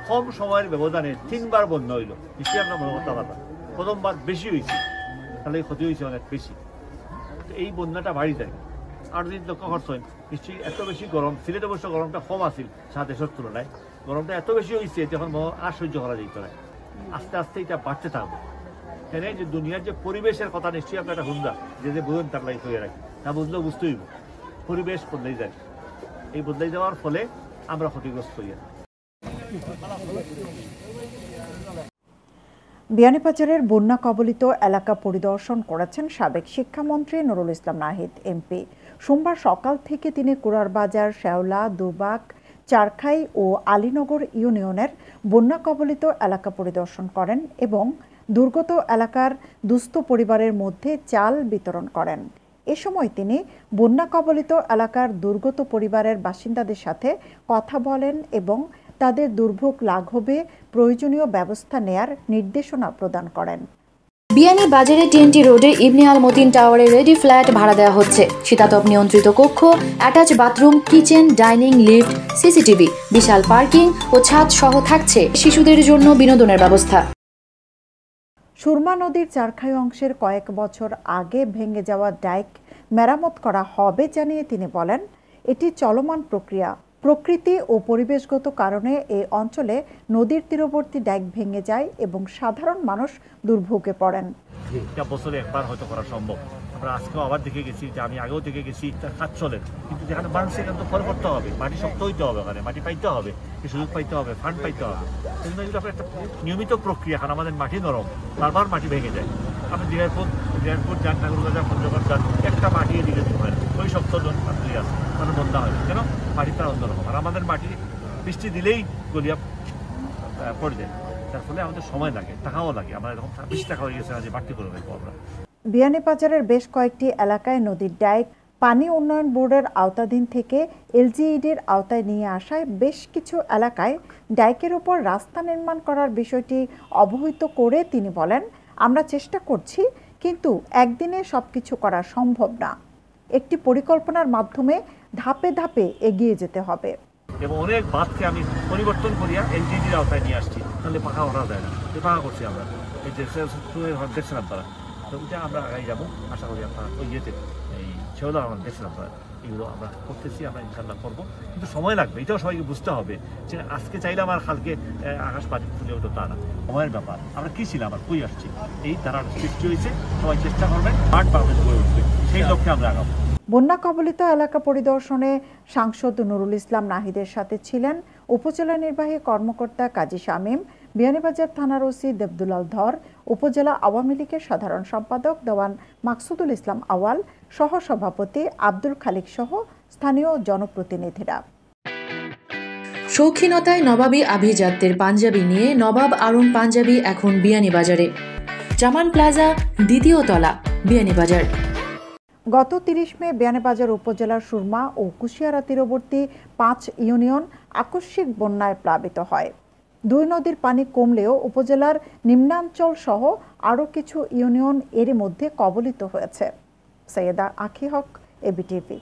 কম সময়ের ব্যবধানে 3বার বন্যা হইল, নিশ্চয়ই আমরা মনে করতে পারতাম। প্রথমবার বেশি হয়েছে, তাহলে ক্ষতি হয়েছে অনেক বেশি। তো এই বন্যাটা বাড়ি যায় আর যদি লক্ষ্য করছেন নিশ্চয়ই এত বেশি গরম। সিলেটে অবশ্য গরমটা কম আছিল সারা দেশের তুলনায়, গরমটা এত বেশি হয়েছে যখন আর সহ্য করা যেত না। আস্তে আস্তে এটা বাড়তে থাকবে। এখানে যে দুনিয়ার যে পরিবেশের কথা নিশ্চয়ই আপনার একটা হুন্দা যে বুঝেন তার লাগে তৈরি রাখি, তা বুঝলেও বুঝতেই হইব পরিবেশ বদলাই যায়। এই বদলাই যাওয়ার ফলে আমরা ক্ষতিগ্রস্ত হই। বিয়ানীবাজারের বন্যা কবলিত এলাকা পরিদর্শন করেছেন সাবেক শিক্ষামন্ত্রী নুরুল ইসলাম নাহিদ এমপি। সোমবার সকাল থেকে তিনি কুড়ারবাজার, শেওলা, দুবাক, চারখাই ও আলীনগর ইউনিয়নের বন্যা কবলিত এলাকা পরিদর্শন করেন এবং দুর্গত এলাকার দুস্থ পরিবারের মধ্যে চাল বিতরণ করেন। এ সময় তিনি বন্যা কবলিত এলাকার দুর্গত পরিবারের বাসিন্দাদের সাথে কথা বলেন এবং তাদের দুর্ভোগ লাঘবে প্রয়োজনীয় ব্যবস্থা নেয়ার নির্দেশনা প্রদান করেন। বিয়ানীবাজারে টিএনটি রোডে ইবনে আল মতিন টাওয়ারে রেডি ফ্ল্যাট ভাড়া দেওয়া হচ্ছে। শীতাতপ নিয়ন্ত্রিত কক্ষ, attach bathroom, kitchen, dining, lift, CCTV, বিশাল পার্কিং ও ছাদ সহ থাকছে শিশুদের জন্য বিনোদনের ব্যবস্থা। সুরমা নদীর চারখাই অংশের কয়েক বছর আগে ভেঙে যাওয়া ডাইক মেরামত করা হবে জানিয়ে তিনি বলেন, এটি চলমান প্রক্রিয়া। প্রকৃতি ও পরিবেশগত কারণে এই অঞ্চলে নদীর তীরবর্তী ডাইক ভেঙে যায় এবং সাধারণ মানুষ দুর্ভোগে পড়েন। বছরে একবার হয়তো করা সম্ভব। আমরা আজকেও আবার দেখে গেছি, যে আমি আগেও দেখে গেছি কাজ চলে, কিন্তু যেখানে মানুষ সেখানে তো ফল করতে হবে, মাটি শক্ত হইতে হবে, ওখানে মাটি পাইতে হবে, সুযোগ পাইতে হবে, ফান্ড পাইতে হবে। সেই জন্য যদি একটা নিয়মিত প্রক্রিয়া, কারণ আমাদের মাটি নরম, বারবার মাটি ভেঙে যায়। আপনি দিনাজপুর যান, ঠাকুরগাঁও, পঞ্চগড় যান, একটা মাটি এদিকে হয় না, ওই সপ্তাহ আছে মানে বন্ধা হয় কেন, মাটিটা অন্যরকম। আর আমাদের মাটি বৃষ্টি দিলেই গলিয়া পড়ে যায়, তার ফলে আমাদের সময় লাগে, টাকাও লাগে। আমরা এরকম বেশি টাকা হয়ে গেছে যে বাড়তি করে রাখবো আমরা। বিয়ানীবাজারের বেশ কয়েকটি এলাকায় নদীর ডাইক পানি উন্নয়ন বোর্ডের আওতাধীন থেকে এলজিইডির আওতায় নিয়ে আসায় বেশ কিছু এলাকায় ডাইকের উপর রাস্তা নির্মাণ করার বিষয়টি অবহিত করে তিনি বলেন, আমরা চেষ্টা করছি, কিন্তু একদিনে সবকিছু করা সম্ভব না। একটি পরিকল্পনার মাধ্যমে ধাপে ধাপে এগিয়ে যেতে হবে। এবং অনেক বাঁধকে আমি পরিবর্তন করিয়া এলজিইডির আওতায় নিয়ে আসছি, তাহলে পাকা করা যায় না, পাকা করছি আমরা। এই যে দেখছেন আপনারা, তো ওইটা আমরা আগাই যাবো, আশা করি আপনারা ওই ইয়েতে এই সেগুলো আমরা দেখছেন আপনারা, এগুলো আমরা করতেছি, আমরা ইনশাল্লাহ করবো, কিন্তু সময় লাগবে। এটাও সবাইকে বুঝতে হবে যে আজকে চাইলে আমার কালকে আকাশ পানি ফুলে ওঠো তা না, সময়ের ব্যাপার। আমরা কী ছিলাম, আমরা কই আসছি, এই ধারার সৃষ্টি হয়েছে। সবাই চেষ্টা করবেন, মাঠ বাংলাদেশ গড়ে উঠবে, সেই লক্ষ্যে আমরা আগাবো। বন্যা কবলিত এলাকা পরিদর্শনে সাংসদ নুরুল ইসলাম নাহিদের সাথে ছিলেন উপজেলা নির্বাহী কর্মকর্তা কাজী শামীম, বিয়ানীবাজার থানার ওসি দেবদুলাল ধর, উপজেলা আওয়ামী লীগের সাধারণ সম্পাদক দেওয়ান মাকসুদুল ইসলাম আওয়াল, সহসভাপতি আব্দুল খালিক সহ স্থানীয় জনপ্রতিনিধিরা। শৌখিনতায় নবাবী আভিজাত্যের পাঞ্জাবি নিয়ে নবাব আরুন পাঞ্জাবি এখন বিয়ানীবাজারে। জামান প্লাজা, দ্বিতীয় তলা, বিয়ানীবাজার। গত 30 মে বিয়ানীবাজার উপজেলার সুরমা ও কুশিয়ারা তীরবর্তী 5 ইউনিয়ন আকস্মিক বন্যায় প্লাবিত হয়। দুই নদীর পানি কমলেও উপজেলার নিম্নাঞ্চল সহ আরও কিছু ইউনিয়ন এরই মধ্যে কবলিত হয়েছে। সৈয়দা আখি হক, এবিটিভি।